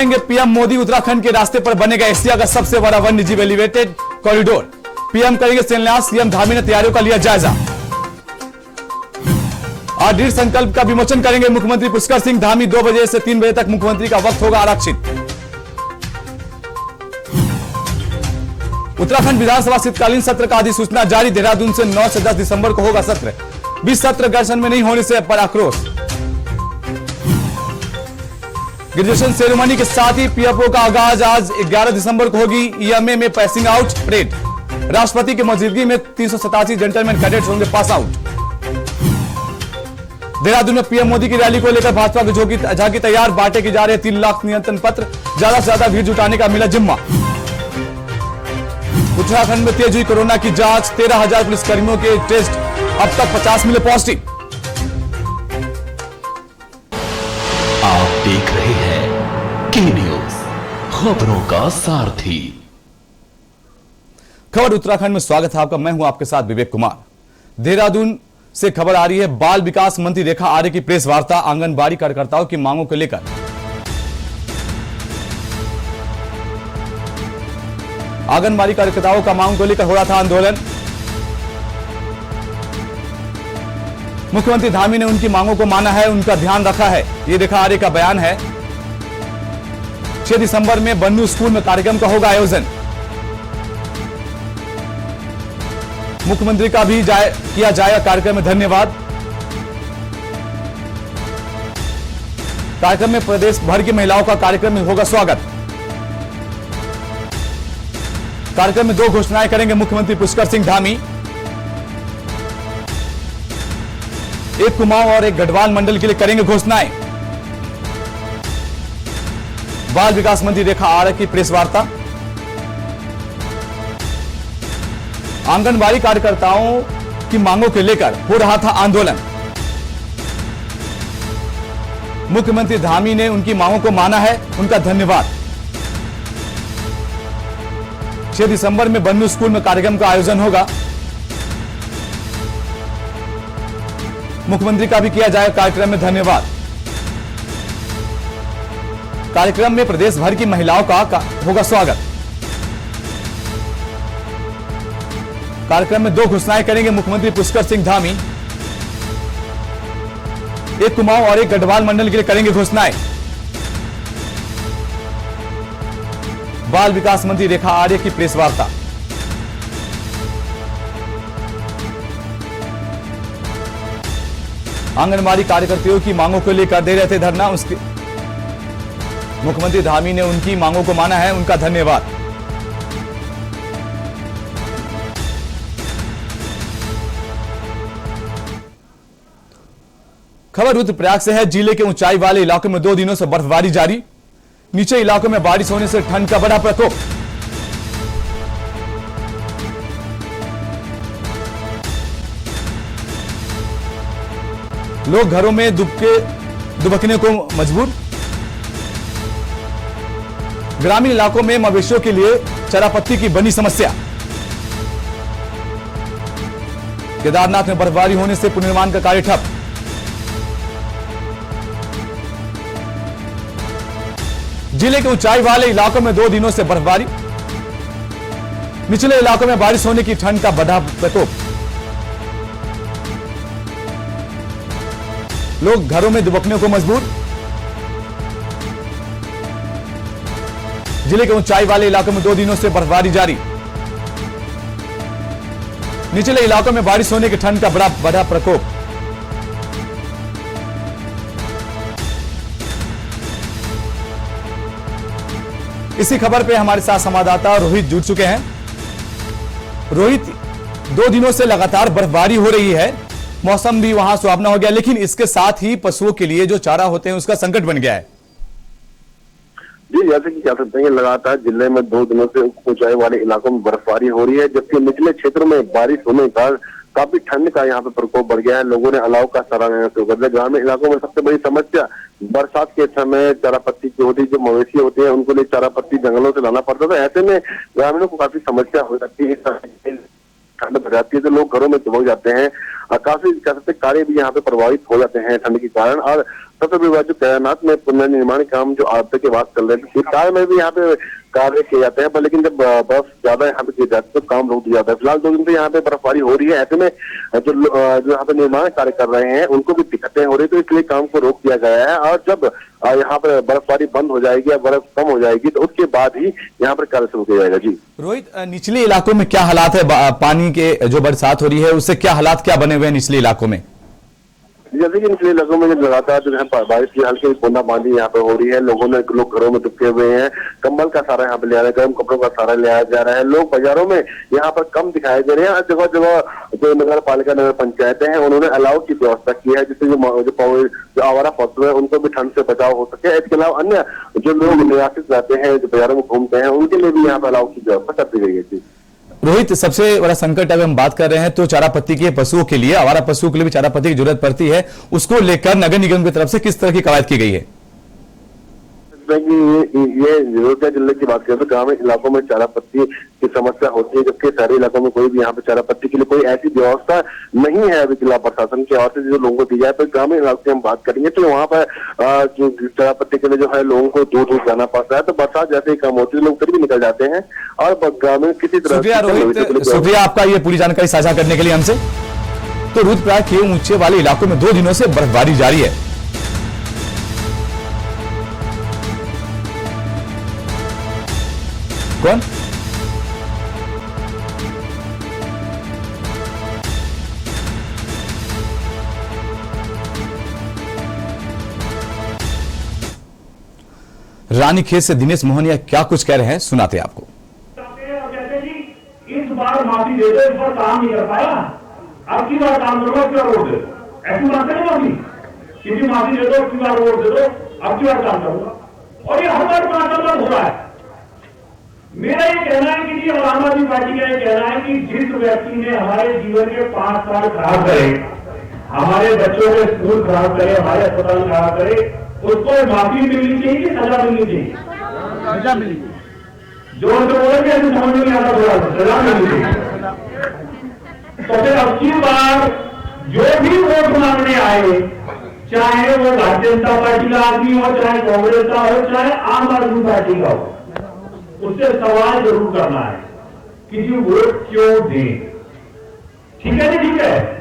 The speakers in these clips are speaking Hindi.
पीएम मोदी उत्तराखंड के रास्ते पर बनेगा एशिया का सबसे बड़ा वन्यजीव एलिवेटेड कॉरिडोर। पीएम करेंगे शिलान्यास। सीएम धामी ने तैयारियों का लिया जायजा। आज दृढ़ संकल्प का विमोचन करेंगे मुख्यमंत्री पुष्कर सिंह धामी। 2 बजे से 3 बजे तक मुख्यमंत्री का वक्त होगा आरक्षित। उत्तराखंड विधानसभा शीतकालीन सत्र का अधिसूचना जारी। देहरादून से 9 से 10 दिसंबर को होगा सत्र। 20 सत्र गर्सन में नहीं होने से पर आक्रोश। ग्रेजुएशन सेरेमनी के साथ ही पीएफओ का आगाज। आज 11 दिसंबर को होगी ईएमए में पासिंग आउट परेड। राष्ट्रपति की मौजूदगी में 387 जेंटलमैन कैडेट्स होंगे पास आउट। देहरादून में पीएम मोदी की रैली को लेकर भाजपा की झांकी तैयार। बांटे की जा रहे 3 लाख नियंत्रण पत्र। ज्यादा से ज्यादा भीड़ जुटाने का मिला जिम्मा। उत्तराखंड में तेज हुई कोरोना की जांच। 13,000 पुलिसकर्मियों के टेस्ट, अब तक 50 मिले पॉजिटिव। आप देख रहे हैं के न्यूज, खबरों का सारथी। खबर उत्तराखंड में स्वागत है आपका। मैं हूं आपके साथ विवेक कुमार। देहरादून से खबर आ रही है। बाल विकास मंत्री रेखा आर्य की प्रेस वार्ता। आंगनबाड़ी कार्यकर्ताओं की मांगों को लेकर आंगनबाड़ी कार्यकर्ताओं का मांग को लेकर हो रहा था आंदोलन। मुख्यमंत्री धामी ने उनकी मांगों को माना है, उनका ध्यान रखा है। ये रेखा आर्य का बयान है। 6 दिसंबर में बन्नू स्कूल में कार्यक्रम का होगा आयोजन। मुख्यमंत्री का भी किया जाएगा कार्यक्रम में धन्यवाद। कार्यक्रम में प्रदेश भर की महिलाओं का कार्यक्रम में होगा स्वागत। कार्यक्रम में 2 घोषणाएं करेंगे मुख्यमंत्री पुष्कर सिंह धामी। एक कुमाऊं और एक गढ़वाल मंडल के लिए करेंगे घोषणाएं। बाल विकास मंत्री रेखा आर्य की प्रेस वार्ता। आंगनबाड़ी कार्यकर्ताओं की मांगों को लेकर हो रहा था आंदोलन। मुख्यमंत्री धामी ने उनकी मांगों को माना है, उनका धन्यवाद। 6 दिसंबर में बन्नू स्कूल में कार्यक्रम का आयोजन होगा। मुख्यमंत्री का भी किया जाएगा कार्यक्रम में धन्यवाद। कार्यक्रम में प्रदेश भर की महिलाओं का होगा स्वागत। कार्यक्रम में 2 घोषणाएं करेंगे मुख्यमंत्री पुष्कर सिंह धामी। एक कुमाऊं और एक गढ़वाल मंडल के लिए करेंगे घोषणाएं। बाल विकास मंत्री रेखा आर्य की प्रेस वार्ता। आंगनबाड़ी कार्यकर्ताओं की मांगों को लेकर दे रहे थे धरना। उसके मुख्यमंत्री धामी ने उनकी मांगों को माना है, उनका धन्यवाद। खबर रुद्रप्रयाग से है। जिले के ऊंचाई वाले इलाकों में 2 दिनों से बर्फबारी जारी। नीचे इलाकों में बारिश होने से ठंड का बड़ा प्रकोप। लोग घरों में दुबकने को मजबूर। ग्रामीण इलाकों में मवेशियों के लिए चारापत्ती की बनी समस्या। केदारनाथ में बर्फबारी होने से पुनर्निर्माण का कार्य ठप। जिले के ऊंचाई वाले इलाकों में 2 दिनों से बर्फबारी। निचले इलाकों में बारिश होने की ठंड का बढ़ा प्रकोप। लोग घरों में दुबकने को मजबूर। जिले के ऊंचाई वाले इलाकों में 2 दिनों से बर्फबारी जारी। निचले इलाकों में बारिश होने की ठंड का बढ़ा प्रकोप। इसी खबर पे हमारे साथ संवाददाता रोहित जुड़ चुके हैं। रोहित, 2 दिनों से लगातार बर्फबारी हो रही है, मौसम भी वहां सुहावना हो गया, लेकिन इसके साथ ही पशुओं के लिए जो चारा होते हैं उसका संकट बन गया है। जी, जैसे कि कह सकते हैं लगातार जिले में 2 दिनों से ऊंचाई वाले इलाकों में बर्फबारी हो रही है, जबकि निचले क्षेत्रों में बारिश होने का काफी ठंड का यहाँ पे प्रकोप बढ़ गया है। लोगों ने अलाव का सहारा लेना शुरू कर दिया। ग्रामीण इलाकों में सबसे बड़ी समस्या बरसात के समय चारापत्ती की होती है। जो मवेशी होते हैं उनको लिए चारापत्ती जंगलों से लाना पड़ता था। ऐसे में ग्रामीणों को काफी समस्या हो जाती है। ठंड बढ़ जाती है तो लोग घरों में दुबक जाते हैं। काफी कह सकते कार्य भी यहाँ पे प्रभावित हो जाते हैं ठंड के कारण। और सबसे बड़ी बात जो केदारनाथ में पुनर्निर्माण काम जो आपदा के बाद चल रहे थे, काल में भी यहाँ पे कार्य किए जाते हैं, पर लेकिन जब बर्फ ज्यादा यहाँ पे की जाती है तो काम रोक दिया जाता है। फिलहाल 2 दिन से यहाँ पे बर्फबारी हो रही है, ऐसे में जो यहाँ पे निर्माण कार्य कर रहे हैं उनको भी दिक्कतें हो रही है, तो इसलिए काम को रोक दिया गया है। और जब यहाँ पर बर्फबारी बंद हो जाएगी या बर्फ कम हो जाएगी तो उसके बाद ही यहाँ पर कार्य शुरू किया जाएगा। जी रोहित, निचले इलाकों में क्या हालात है? पानी के जो बरसात हो रही है उससे क्या हालात क्या बने हुए हैं निचले इलाकों में? जैसे कि निचले इलाकों में जब लगातार जो है बारिश की हल्की बूंदाबांदी यहाँ पे हो रही है, लोग घरों में दुबके हुए हैं, कंबल का सहारा यहाँ पे लिया जा रहा है, गर्म कपड़ों का सहारा लिया जा रहा है। लोग बाजारों में यहाँ पर कम दिखाई दे रहे हैं। जगह जगह जो नगर पालिका नगर पंचायतें हैं उन्होंने अलाव की व्यवस्था की है, जिससे जो आवारा पशु है उनको भी ठंड से बचाव हो सके। इसके अलावा अन्य जो लोग निवासित रहते हैं, जो बाजारों में घूमते हैं, उनके लिए भी यहाँ पर अलाव की व्यवस्था कर दी गई है। रोहित, सबसे बड़ा संकट अगर हम बात कर रहे हैं तो चारा पत्ती के पशुओं के लिए, आवारा पशुओं के लिए भी चारा पत्ती की जरूरत पड़ती है, उसको लेकर नगर निगम की तरफ से किस तरह की कवायद की गई है? ये जरूरत है। जिले की बात करें तो ग्रामीण इलाकों में चारा पत्ती की समस्या होती है, जबकि शहरी इलाकों में कोई भी यहाँ पे चारा पत्ती के लिए कोई ऐसी व्यवस्था नहीं है अभी जिला प्रशासन की ओर से जो लोगों को दी जाए। तो ग्रामीण इलाकों की हम बात करेंगे तो वहाँ पर जो चारा पत्ती के लिए जो है लोगों को दूर दूर जाना पड़ता है, तो बरसात जैसे ही कम होती है लोग फिर भी निकल जाते हैं और ग्रामीण किसी तरह। शुक्रिया रोहित, शुक्रिया आपका ये पूरी जानकारी साझा करने के लिए हमसे। तो रुद्रप्रयाग के ऊंचे वाले इलाकों में 2 दिनों से बर्फबारी जारी है। कौन? रानीखेत से दिनेश मोहनिया क्या कुछ कह रहे हैं, सुनाते हैं आपको। इस बार माफी दे दो, इस बार काम नहीं कर पाया, अब की बार काम करो, अब की बार वोट दे दो। ऐसी बात है माफी, किसी माफी दे दो, अब की बार वोट दे दो, अब की बार काम करूंगा। और ये हर बार 5 बार हो रहा है। मेरा ये कहना है कि और आम आदमी पार्टी का ये कहना है कि जिस व्यक्ति ने हमारे जीवन के 5 साल खराब करे, हमारे बच्चों के स्कूल खराब करे, हमारे अस्पताल खराब करे, उसको माफी मिलनी चाहिए कि सजा मिलनी चाहिए? सजा मिलनी चाहिए। जो उनको बोलेंगे समझ में नहीं आता, थोड़ा सजा मिलनी चाहिए। तो फिर अब की बार जो भी वोट मांगने आए, चाहे वो भारतीय जनता पार्टी का आदमी हो, चाहे कांग्रेस का हो, चाहे आम आदमी पार्टी का हो, उससे सवाल जरूर करना है कि जी वोट क्यों दें। ठीक है जी, ठीक है।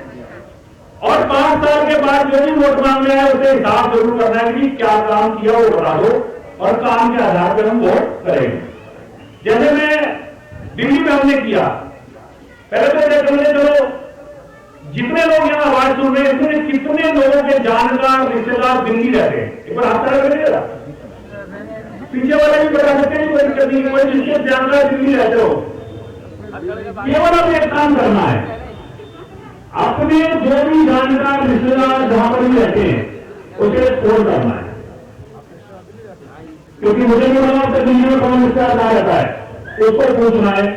और 5 साल के बाद जो भी वोट मांगना है उसे हिसाब जरूर करना है कि क्या काम किया वो बता दो, और काम के आधार पर हम वोट करेंगे। जैसे मैं दिल्ली में हमने किया, पहले तो देख लेंगे चलो जितने लोग यहाँ आवाज सुन रहे हैं इसमें कितने लोगों के जानकार रिश्तेदार दिल्ली रहते हैं, एक बार हाथ खड़ा करिएगा। पीछे वाले भी बता सकते हैं, कोई दिक्कत नहीं है, जिसके जानकार दिल्ली रहते हो, केवल अब एक काम करना है, अपने जो भी जानकार रिश्तेदार जहां पर भी रहते हैं उसे फोन करना है। क्योंकि मुझे भी पता है दिल्ली में कौन रिश्तेदार कहाँ रहता है, उसको पूछना है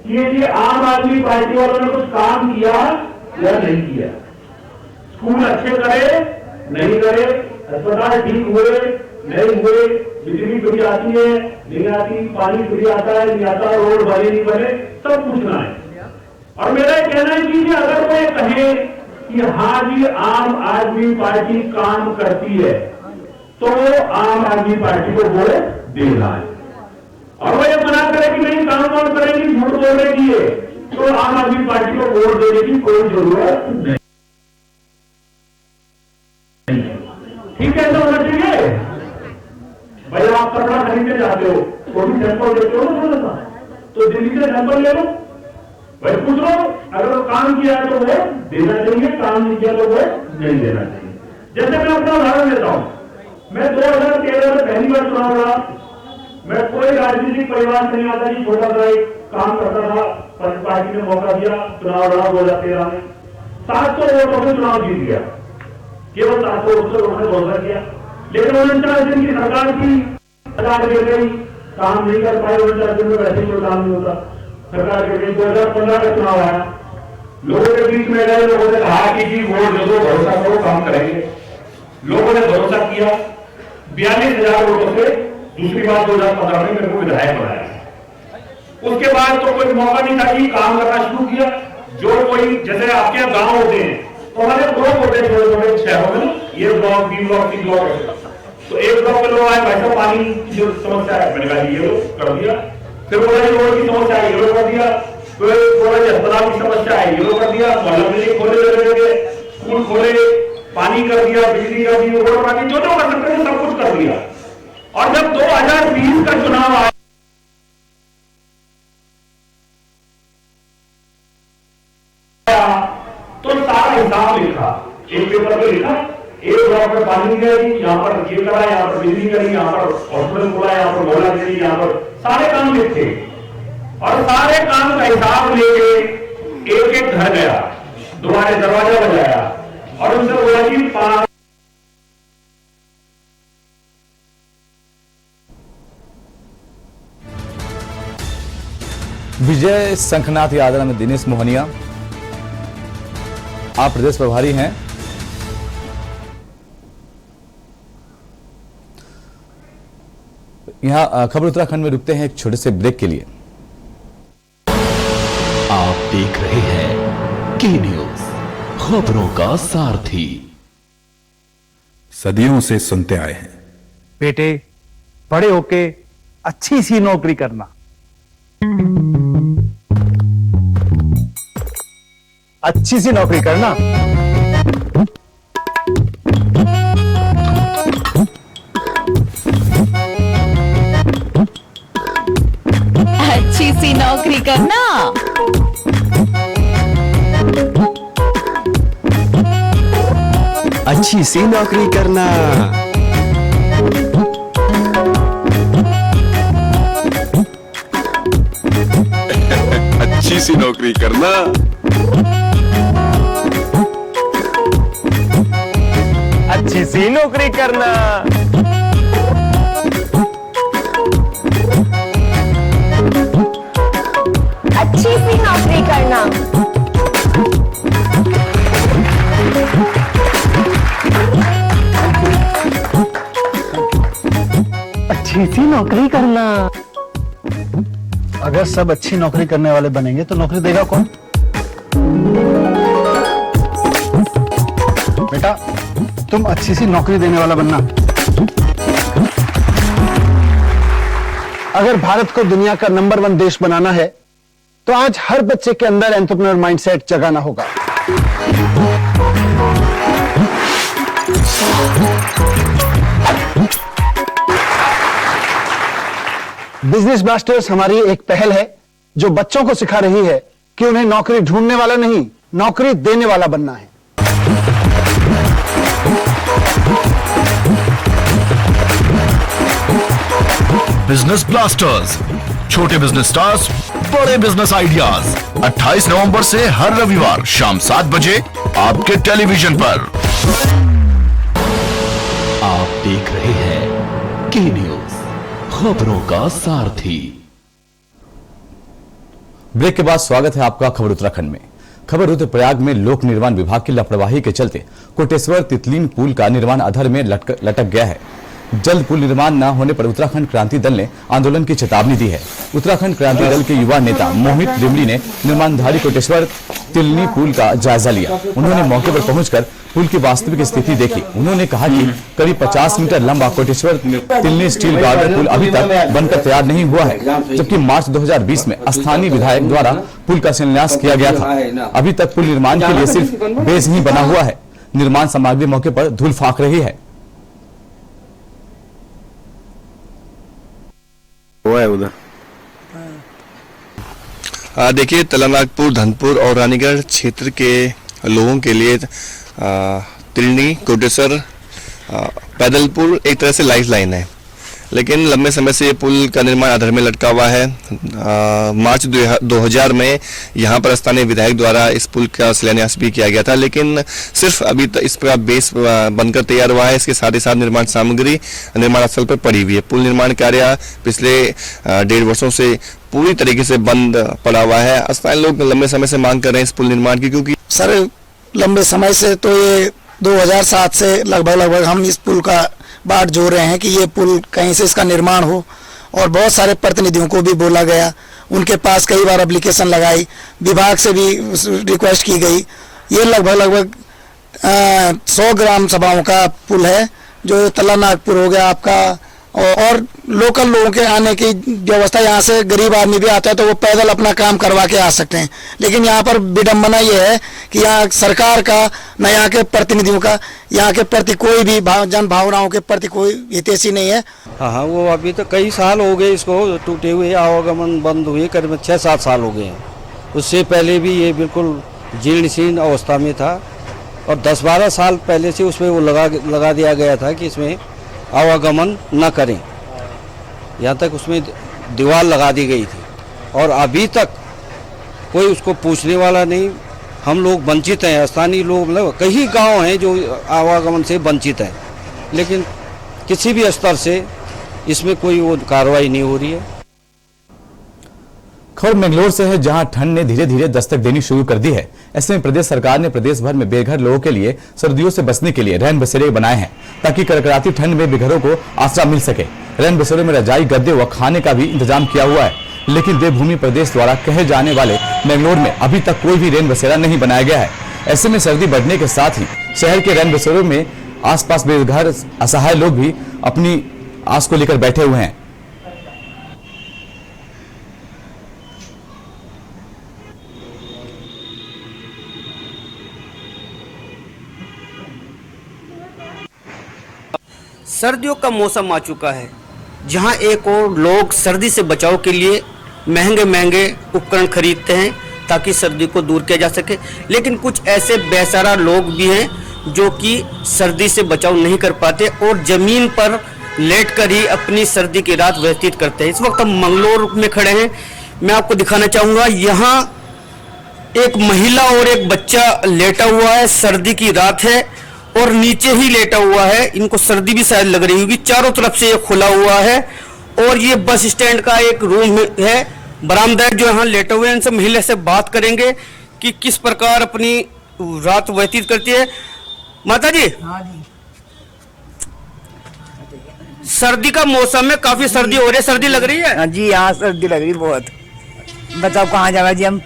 कि ये आम आदमी पार्टी वालों ने कुछ काम किया या नहीं किया, स्कूल अच्छे करे नहीं करे, अस्पताल ठीक हुए नहीं हुए, बिजली फ्री आती है नहीं आती, पानी फ्री आता है नहीं आता, रोड बने नहीं बने, सब पूछना है। और मेरा कहना है कि अगर वो कहे कि हाँ जी आम आदमी पार्टी काम करती है, तो आम आदमी पार्टी को वोट देना है। और वो ये मना करे कि नहीं काम कौन करेगी, झूठ बोलने की है, तो आम आदमी पार्टी को वोट देने की कोई जरूरत नहीं। ठीक है, तो होना चाहिए भाई। आप कपड़ा खरीदने जाते हो, कोई भी सैंपल देते हो ना थोड़ा सा, तो दिल्ली से सैंपल ले लो भाई, पूछ लो, अगर वो काम किया है तो वो देना चाहिए, काम नहीं किया तो वो नहीं देना चाहिए। जैसे मैं अपना उदाहरण देता हूं, मैं 2013 में पहली बार चुनाव लड़ा, मैं कोई राजनीतिक परिवार से नहीं आता जी, छोटा सा एक काम करता था, पार्टी ने मौका दिया, चुनाव लड़ा 2013 में, 700 वोटों से चुनाव जीत गया, केवल 700 वोटों से उन्होंने भरोसा किया। लेकिन 49 दिन की सरकार थी, सरकार गिर गई, काम नहीं कर पाए, 49 दिन में वैसे ही कोई काम नहीं होता, सरकार गिर गई। 2015 का चुनाव आया, लोगों के बीच में गए, लोगों ने कहा कि जी वोट दे दो, भरोसा करो, काम करेंगे। लोगों ने भरोसा किया, 42,000 वोटों से दूसरी बार 2015 में मेरे को विधायक बनाया। उसके बाद तो कोई मौका नहीं था कि काम करना शुरू किया, जो कोई जैसे आपके यहाँ गांव होते हैं तो हमारे ब्लॉक होते हैं छोटे छोटे शहरों में, ये block B block C block है, तो एक ब्लॉक के लोग आए भाई साहब पानी की जो समस्या है, मैंने कहा ये लोग कर दिया, फिर बोला जी रोड की समस्या है, ये लोग कर दिया, फिर बोला जी अस्पताल की समस्या है, ये लोग कर दिया, मोहल्ला क्लिनिक खोले, स्कूल खोले, पानी कर दिया, बिजली कर दी, रोड पानी जो जो कर सकते हैं सब कुछ कर दिया। और जब 2020 का चुनाव आया तो सारा हिसाब लिखा, एक पेपर पे लिखा, एक ब्लॉक में पानी गई, यहाँ पर ये करा, यहाँ पर बिजली करी, यहाँ पर हॉस्पिटल खोला, यहाँ पर मोहल्ला गिरी, यहाँ पर सारे काम लिखे और सारे काम का हिसाब लेके एक एक घर गया, दोबारा दरवाजा बजाया और उनसे बोला कि विजय शंखनाथ यादव में दिनेश मोहनिया, आप प्रदेश प्रभारी हैं। यहां खबर उत्तराखंड में रुकते हैं एक छोटे से ब्रेक के लिए। आप देख रहे हैं के न्यूज, खबरों का सारथी। सदियों से सुनते आए हैं, बेटे बड़े होके अच्छी सी नौकरी करना, अच्छी सी नौकरी करना। अच्छी सी नौकरी करना। अच्छी सी नौकरी करना। अच्छी सी नौकरी करना। अच्छी सी नौकरी करना। अच्छी सी नौकरी करना। अच्छी सी नौकरी करना। अगर सब अच्छी नौकरी करने वाले बनेंगे तो नौकरी देगा कौन? बेटा तुम अच्छी सी नौकरी देने वाला बनना। अगर भारत को दुनिया का नंबर 1 देश बनाना है तो आज हर बच्चे के अंदर एंटरप्रेन्योर माइंडसेट जगाना होगा। बिजनेस ब्लास्टर्स हमारी एक पहल है जो बच्चों को सिखा रही है कि उन्हें नौकरी ढूंढने वाला नहीं, नौकरी देने वाला बनना है। बिजनेस ब्लास्टर्स, छोटे बिजनेस स्टार्स, बड़े बिजनेस आइडियाज। 28 नवंबर से हर रविवार शाम 7 बजे आपके टेलीविजन पर। आप देख रहे हैं के न्यूज, खबरों का सारथी। ब्रेक के बाद स्वागत है आपका खबर उत्तराखंड में। खबर रुद्रप्रयाग में लोक निर्माण विभाग की लापरवाही के चलते कोटेश्वर तितलीन पुल का निर्माण अधर में लटक गया है। जल्द पुल निर्माण न होने पर उत्तराखंड क्रांति दल ने आंदोलन की चेतावनी दी है। उत्तराखंड क्रांति दल के युवा नेता मोहित रिमली ने निर्माणधारी कोटेश्वर तिलनी पुल का जायजा लिया। उन्होंने मौके पर पहुंचकर पुल की वास्तविक स्थिति देखी। उन्होंने कहा कि करीब 50 मीटर लंबा कोटेश्वर तिलनी स्टील गार्डर पुल अभी तक बनकर तैयार नहीं हुआ है, जबकि मार्च 2020 में स्थानीय विधायक द्वारा पुल का शिलान्यास किया गया था। अभी तक पुल निर्माण के लिए सिर्फ बेस ही बना हुआ है। निर्माण सामग्री मौके पर धूल फाक रही है। उधर देखिए, तलानागपुर, धनपुर और रानीगढ़ क्षेत्र के लोगों के लिए तिलनी कोटेश्वर पैदल पुल एक तरह से लाइफ लाइन है, लेकिन लंबे समय से ये पुल का निर्माण अधर में लटका हुआ है। मार्च 2000 में यहाँ पर स्थानीय विधायक द्वारा इस पुल का शिलान्यास भी किया गया था, लेकिन सिर्फ अभी तक इसका बेस बनकर तैयार हुआ है। इसके साथ ही साथ निर्माण सामग्री निर्माण स्थल पर पड़ी हुई है। पुल निर्माण कार्य पिछले 1.5 वर्षों से पूरी तरीके से बंद पड़ा हुआ है। स्थानीय लोग लंबे समय से मांग कर रहे हैं इस पुल निर्माण की, क्योंकि सर लंबे समय से तो ये 2007 से लगभग हम इस पुल का बाट जोड़ रहे हैं कि ये पुल कहीं से इसका निर्माण हो, और बहुत सारे प्रतिनिधियों को भी बोला गया उनके पास कई बार एप्लीकेशन लगाई, विभाग से भी रिक्वेस्ट की गई। ये लगभग 100 ग्राम सभाओं का पुल है जो तला नागपुर हो गया आपका, और लोकल लोगों के आने की व्यवस्था, यहाँ से गरीब आदमी भी आता है तो वो पैदल अपना काम करवा के आ सकते हैं। लेकिन यहाँ पर विडम्बना ये है कि यहाँ सरकार का न यहाँ के प्रतिनिधियों का यहाँ के प्रति कोई भी जन भावनाओं के प्रति कोई हितैषी नहीं है। हाँ, वो अभी तो कई साल हो गए इसको टूटे हुए, आवागमन बंद हुए, करीब 6-7 साल हो गए हैं। उससे पहले भी ये बिल्कुल जीर्ण शीर्ण अवस्था में था और 10-12 साल पहले से उसमें वो लगा दिया गया था कि इसमें आवागमन न करें। यहाँ तक उसमें दीवार लगा दी गई थी और अभी तक कोई उसको पूछने वाला नहीं। हम लोग वंचित हैं, स्थानीय लोग, मतलब कई गांव हैं जो आवागमन से वंचित हैं, लेकिन किसी भी स्तर से इसमें कोई वो कार्रवाई नहीं हो रही है। खबर मैंगलोर से है, जहां ठंड ने धीरे धीरे दस्तक देनी शुरू कर दी है। ऐसे में प्रदेश सरकार ने प्रदेश भर में बेघर लोगों के लिए सर्दियों से बचने के लिए रैन बसेरे बनाए हैं, ताकि कड़कड़ाती ठंड में बेघरों को आसरा मिल सके। रैन बसेरों में रजाई, गद्दे व खाने का भी इंतजाम किया हुआ है, लेकिन देवभूमि प्रदेश द्वारा कहे जाने वाले मैंगलोर में अभी तक कोई भी रैन बसेरा नहीं बनाया गया है। ऐसे में सर्दी बढ़ने के साथ ही शहर के रैन बसेरों में आसपास बेघर असहाय लोग भी अपनी आस को लेकर बैठे हुए हैं। सर्दियों का मौसम आ चुका है, जहां एक और लोग सर्दी से बचाव के लिए महंगे महंगे उपकरण खरीदते हैं ताकि सर्दी को दूर किया जा सके। लेकिन कुछ ऐसे बेसहारा लोग भी हैं जो कि सर्दी से बचाव नहीं कर पाते और जमीन पर लेटकर ही अपनी सर्दी की रात व्यतीत करते हैं। इस वक्त हम मंगलोर में खड़े हैं। मैं आपको दिखाना चाहूँगा, यहाँ एक महिला और एक बच्चा लेटा हुआ है। सर्दी की रात है और नीचे ही लेटा हुआ है, इनको सर्दी भी शायद लग रही होगी। चारों तरफ से ये खुला हुआ है और ये बस स्टैंड का एक रूम है, बरामदा जो यहाँ लेटे हुए हैं। इनसे महिला से बात करेंगे कि किस प्रकार अपनी रात व्यतीत करती है। माता जी, हाँ जी, सर्दी का मौसम में काफी सर्दी हो रही है, सर्दी लग रही है? जी हाँ, सर्दी लग रही है बहुत। बताओ कहाँ जावा जी, हम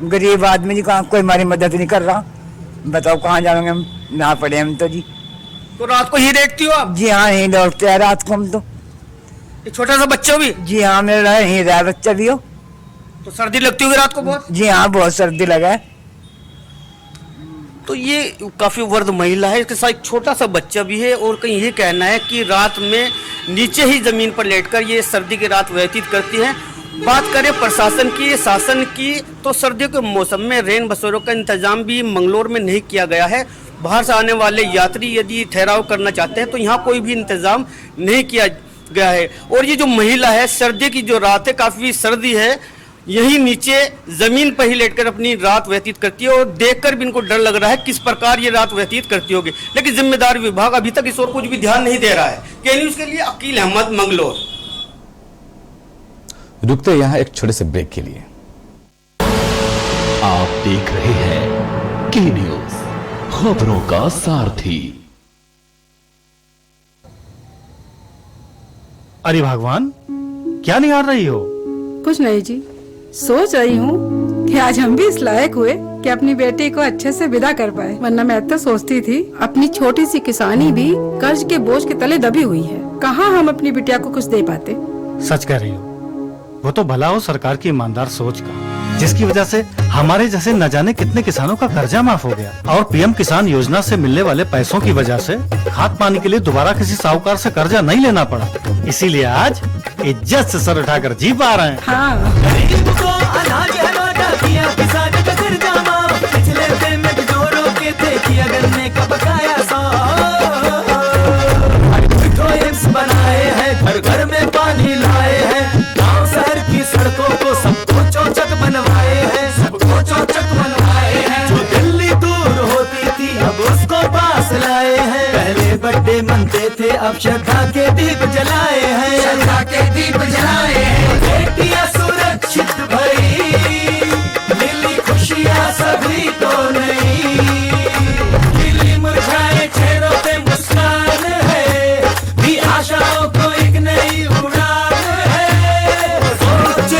गरीब आदमी जी, कहाँ कोई हमारी मदद नहीं कर रहा। बताओ कहाँ जाएंगे हम, यहाँ पड़े हम तो जी। तो रात को ही देखती हो आप? जी हाँ, यहीं लौटते हैं रात को हम तो। छोटा सा बच्चा भी? जी हाँ, मेरा यहीं रहा बच्चा भी हो। तो सर्दी लगती होगी रात को बहुत? जी हाँ, बहुत सर्दी लगा है। तो ये काफी वृद्ध महिला है, इसके साथ एक छोटा सा बच्चा भी है और कहीं ये कहना है कि रात में नीचे ही जमीन पर लेटकर ये सर्दी की रात व्यतीत करती है। बात करें प्रशासन की, शासन की, तो सर्दियों के मौसम में रेन बसेरों का इंतजाम भी मंगलोर में नहीं किया गया है। बाहर से आने वाले यात्री यदि ठहराव करना चाहते हैं तो यहाँ कोई भी इंतजाम नहीं किया गया है। और ये जो महिला है, सर्दी की जो रात है, काफी सर्दी है, यही नीचे जमीन पर ही लेटकर अपनी रात व्यतीत करती है और देखकर भी इनको डर लग रहा है किस प्रकार ये रात व्यतीत करती होगी। लेकिन जिम्मेदार विभाग अभी तक इस ओर कुछ भी ध्यान नहीं दे रहा है। के न्यूज़ के लिए अकील अहमद, मंगलोर। रुकते यहाँ एक छोटे से ब्रेक के लिए। आप देख रहे हैं के न्यूज़, खबरों का सारथी। अरे भगवान, क्या निहार रही हो? कुछ नहीं जी, सोच रही हूँ कि आज हम भी इस लायक हुए कि अपनी बेटी को अच्छे से विदा कर पाए। वरना मैं तो सोचती थी अपनी छोटी सी किसानी भी कर्ज के बोझ के तले दबी हुई है। कहाँ हम अपनी बिटिया को कुछ दे पाते। सच कह रही हो, वो तो भला हो सरकार की ईमानदार सोच का, जिसकी वजह से हमारे जैसे न जाने कितने किसानों का कर्जा माफ हो गया और पीएम किसान योजना से मिलने वाले पैसों की वजह से खाद पानी के लिए दोबारा किसी साहूकार से कर्जा नहीं लेना पड़ा। इसीलिए आज इज्जत से सर उठाकर जी पा रहे हैं। हाँ। बनाए हैं, घर घर में पानी लाए हैं, गांव शहर की सड़कों को सबको चौचक बनवाए हैं, सबको चौचक बनवाए हैं। जो दिल्ली दूर होती थी अब उसको पास लाए हैं। पहले बर्थडे मनते थे अब श्रद्धा के दीप जलाए हैं, श्रद्धा के दीप जलाए हैं। बेटियां सुरक्षित भई, मिली खुशियां सभी को नहीं, खिली मुरझाए चेहरों पे मुस्कान है, भी आशाओं को एक नई उड़ान है। सोच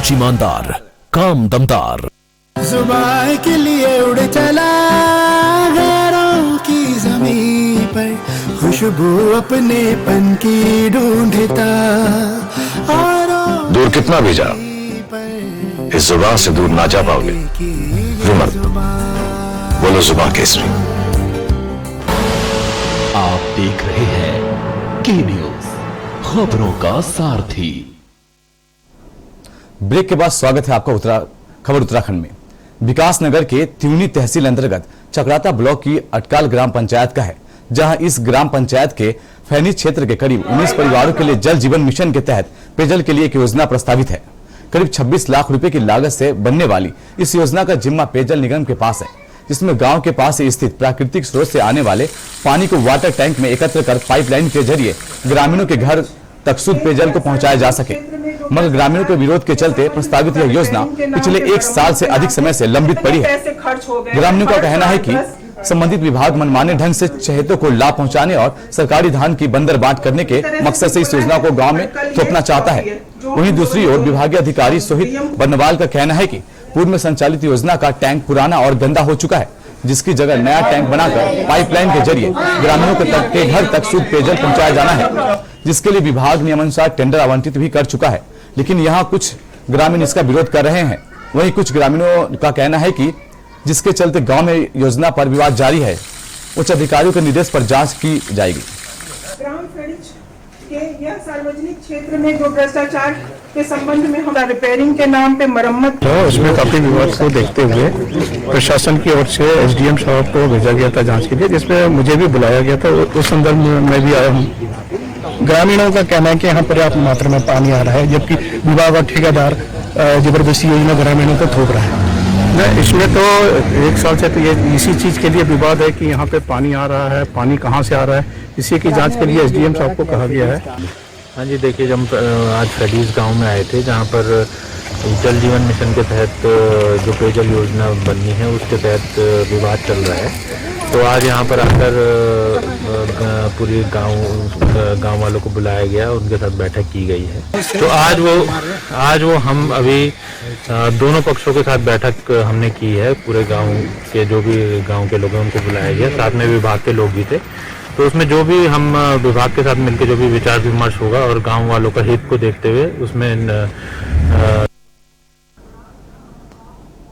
सोच ईमानदार, काम दमदार। जुबान के लिए उड़ चला गैरों की जमीन पर, खुशबू अपने पन की ढूंढता। दूर कितना भी जाओ, इस जुबान से दूर ना जा पाओगे। रुमल, बोलो जुबान केसरी। आप देख रहे हैं के न्यूज, खबरों का सारथी। ब्रेक के बाद स्वागत है आपका खबर उत्तराखंड में। विकास नगर के त्यूनी तहसील अंतर्गत चकराता ब्लॉक की अटकाल ग्राम पंचायत का है, जहां इस ग्राम पंचायत के फैनी क्षेत्र के करीब 19 परिवारों के लिए जल जीवन मिशन के तहत पेयजल के लिए एक योजना प्रस्तावित है। करीब 26 लाख रुपए की लागत से बनने वाली इस योजना का जिम्मा पेयजल निगम के पास है, जिसमें गांव के पास स्थित प्राकृतिक स्रोत से आने वाले पानी को वाटर टैंक में एकत्र कर पाइपलाइन के जरिए ग्रामीणों के घर तक शुद्ध पेयजल को पहुंचाया जा सके। मगर ग्रामीणों के विरोध के चलते प्रस्तावित यह योजना पिछले 1 साल से अधिक समय से लंबित पड़ी है। ग्रामीणों का कहना है कि संबंधित विभाग मनमाने ढंग से चहेतों को लाभ पहुंचाने और सरकारी धान की बंदर बांट करने के मकसद से इस योजना को गांव में थोपना चाहता है। वहीं दूसरी ओर विभागीय अधिकारी सोहित बर्नवाल का कहना है कि पूर्व में संचालित योजना का टैंक पुराना और गंदा हो चुका है, जिसकी जगह नया टैंक बनाकर पाइपलाइन के जरिए ग्रामीणों के घर तक शुद्ध पेयजल पहुंचाया जाना है, जिसके लिए विभाग नियमानुसार टेंडर आवंटित भी कर चुका है। लेकिन यहाँ कुछ ग्रामीण इसका विरोध कर रहे हैं। वहीं कुछ ग्रामीणों का कहना है कि जिसके चलते गांव में योजना पर विवाद जारी है। उच्च अधिकारियों के निर्देश पर जांच की जाएगी। ग्राम फैनिच के यह सार्वजनिक क्षेत्र में जो भ्रष्टाचार के संबंध में हमारा रिपेयरिंग के नाम पे मरम्मत, तो उसमें काफी विवाद को देखते हुए प्रशासन की ओर से एसडीएम साहब को भेजा गया था जांच के लिए, जिसमें मुझे भी बुलाया गया था। उस संदर्भ में मैं भी आया हूँ। ग्रामीणों का कहना है कि यहाँ पर्याप्त मात्रा में पानी आ रहा है, जबकि विभाग और ठेकेदार जबरदस्ती योजना ग्रामीणों को थोप रहा है। इसमें तो 1 साल से तो ये इसी चीज के लिए विवाद है कि यहाँ पे पानी आ रहा है, पानी कहाँ से आ रहा है, इसी की जांच के लिए एसडीएम साहब को कहा गया है। हाँ जी, देखिए हम आज फैडीज गांव में आए थे, जहाँ पर जल जीवन मिशन के तहत जो पेयजल योजना बननी है उसके तहत विवाद चल रहा है। तो आज यहाँ पर आकर पूरी गांव वालों को बुलाया गया, उनके साथ बैठक की गई है। तो आज वो हम अभी दोनों पक्षों के साथ बैठक हमने की है। पूरे गांव के जो भी गांव के लोग हैं उनको बुलाया गया, साथ में विभाग के लोग भी थे। तो उसमें जो भी हम विभाग के साथ मिलकर जो भी विचार विमर्श होगा और गांव वालों का हित को देखते हुए उसमें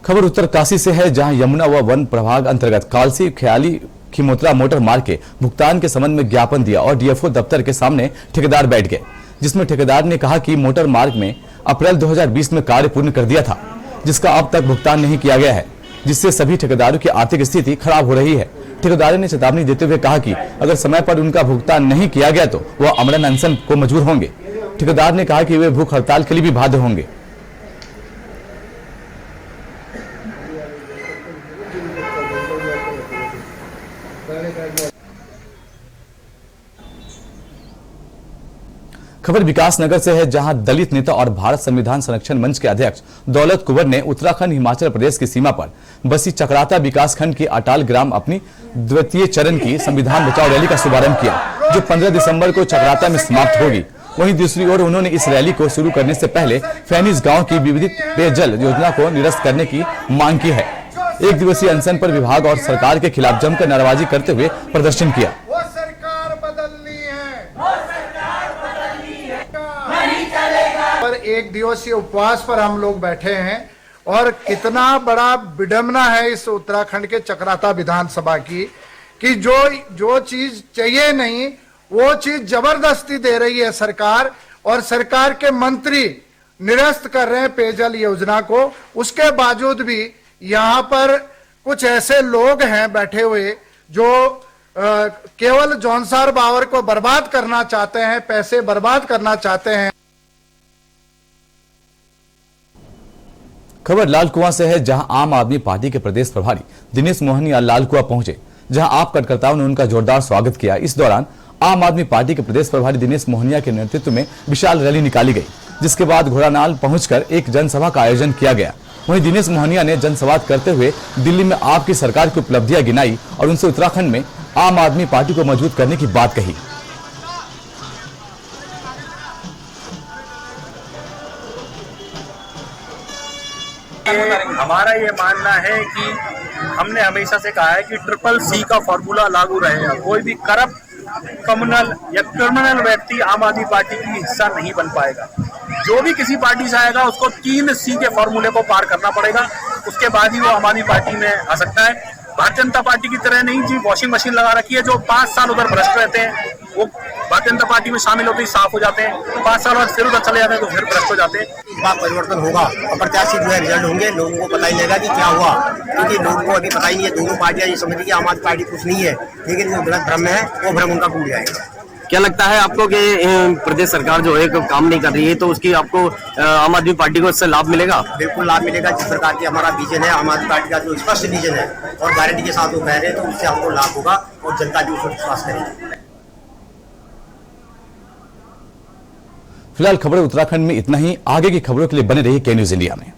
खबर उत्तरकाशी से है, जहां यमुना व वन प्रभाग अंतर्गत कालसी ख्याली खिमोत्रा मोटर मार्ग के भुगतान के संबंध में ज्ञापन दिया और डीएफओ दफ्तर के सामने ठेकेदार बैठ गए, जिसमें ठेकेदार ने कहा कि मोटर मार्ग में अप्रैल 2020 में कार्य पूर्ण कर दिया था, जिसका अब तक भुगतान नहीं किया गया है, जिससे सभी ठेकेदारों की आर्थिक स्थिति खराब हो रही है। ठेकेदारों ने चेतावनी देते हुए कहा कि अगर समय पर उनका भुगतान नहीं किया गया तो वह अमरण अनशन को मजबूर होंगे। ठेकेदार ने कहा कि वे भूख हड़ताल के लिए भी बाध्य होंगे। खबर विकास नगर से है, जहां दलित नेता और भारत संविधान संरक्षण मंच के अध्यक्ष दौलत कुंवर ने उत्तराखंड हिमाचल प्रदेश की सीमा पर बसी चकराता विकास खंड की अटाल ग्राम अपनी द्वितीय चरण की संविधान बचाओ रैली का शुभारंभ किया, जो 15 दिसंबर को चकराता में समाप्त होगी। वहीं दूसरी ओर उन्होंने इस रैली को शुरू करने से पहले फैनीज गांव की विविध पेयजल योजना को निरस्त करने की मांग की है। 1 दिवसीय अनशन पर विभाग और सरकार के खिलाफ जमकर नारेबाजी करते हुए प्रदर्शन किया। पर 1 दिवसीय उपवास पर हम लोग बैठे हैं और कितना बड़ा विडंबना है इस उत्तराखंड के चकराता विधानसभा की कि जो चीज चाहिए नहीं वो चीज जबरदस्ती दे रही है सरकार, और सरकार के मंत्री निरस्त कर रहे हैं पेयजल योजना को। उसके बावजूद भी यहाँ पर कुछ ऐसे लोग हैं बैठे हुए जो केवल जौनसार बावर को बर्बाद करना चाहते हैं, पैसे बर्बाद करना चाहते हैं। खबर लालकुआं से है, जहां आम आदमी पार्टी के प्रदेश प्रभारी दिनेश मोहनिया लालकुआं पहुंचे, जहां आप कार्यकर्ताओं ने उनका जोरदार स्वागत किया। इस दौरान आम आदमी पार्टी के प्रदेश प्रभारी दिनेश मोहनिया के नेतृत्व में विशाल रैली निकाली गई, जिसके बाद घोड़ानाल पहुंचकर एक जनसभा का आयोजन किया गया। वहीं दिनेश मोहनिया ने जनसंवाद करते हुए दिल्ली में आपकी सरकार की उपलब्धियां गिनाई और उनसे उत्तराखंड में आम आदमी पार्टी को मजबूत करने की बात कही। देखिए, हमारा ये मानना है कि हमने हमेशा से कहा है कि CCC का फॉर्मूला लागू रहेगा। कोई भी करप्ट, कम्युनल या क्रिमिनल व्यक्ति आम आदमी पार्टी की हिस्सा नहीं बन पाएगा। जो भी किसी पार्टी से आएगा उसको 3C के फॉर्मूले को पार करना पड़ेगा, उसके बाद ही वो आम आदमी पार्टी में आ सकता है। भारतीय जनता पार्टी की तरह नहीं जी वॉशिंग मशीन लगा रखी है, जो 5 साल उधर भ्रष्ट रहते हैं वो भारतीय जनता पार्टी में शामिल होते ही साफ हो जाते हैं, 5 साल बाद फिर उधर चले जाते हैं तो फिर भ्रष्ट हो जाते हैं। इस बार परिवर्तन होगा और प्रत्याशी जो है रिजल्ट होंगे, लोगों को पता ही लगेगा कि क्या हुआ, क्योंकि लोगों को अभी पता ही नहीं है। दोनों पार्टियां ये समझ रही है आम आदमी पार्टी कुछ नहीं है, लेकिन जो गलत भ्रम है वो भ्रम उनका टूट जाएगा। क्या लगता है आपको कि प्रदेश सरकार जो है काम नहीं कर रही है, तो उसकी आपको आम आदमी पार्टी को इससे लाभ मिलेगा? बिल्कुल लाभ मिलेगा। जिस प्रकार की हमारा विजन है, आम आदमी पार्टी का जो स्पष्ट विजन है और गारंटी के साथ वो कह रहे हैं, तो उससे हमको लाभ होगा और जनता भी उसको विश्वास करेगी। फिलहाल खबरें उत्तराखंड में इतना ही। आगे की खबरों के लिए बने रहिए के न्यूज इंडिया में।